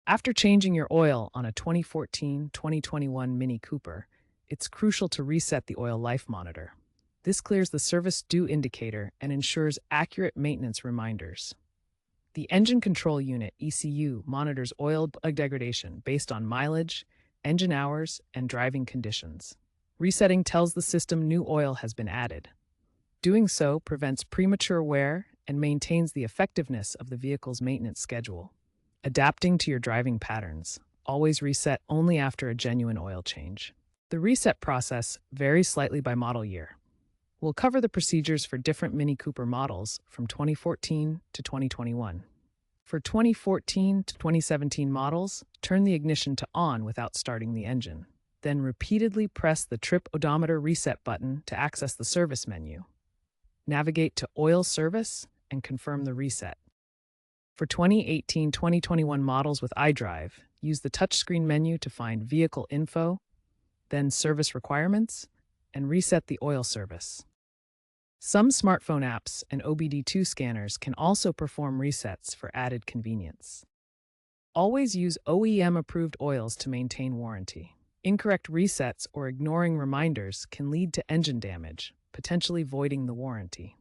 After changing your oil on a 2014-2021 Mini Cooper, it's crucial to reset the oil life monitor. This clears the service due indicator and ensures accurate maintenance reminders. The Engine Control Unit (ECU) monitors oil degradation based on mileage, engine hours, and driving conditions. Resetting tells the system new oil has been added. Doing so prevents premature wear and maintains the effectiveness of the vehicle's maintenance schedule. Adapting to your driving patterns. Always reset only after a genuine oil change. The reset process varies slightly by model year. We'll cover the procedures for different Mini Cooper models from 2014 to 2021. For 2014 to 2017 models, turn the ignition to on without starting the engine. Then repeatedly press the trip odometer reset button to access the service menu. Navigate to Oil Service and confirm the reset. For 2018-2021 models with iDrive, use the touchscreen menu to find Vehicle Info, then Service Requirements, and reset the oil service. Some smartphone apps and OBD2 scanners can also perform resets for added convenience. Always use OEM-approved oils to maintain warranty. Incorrect resets or ignoring reminders can lead to engine damage, potentially voiding the warranty.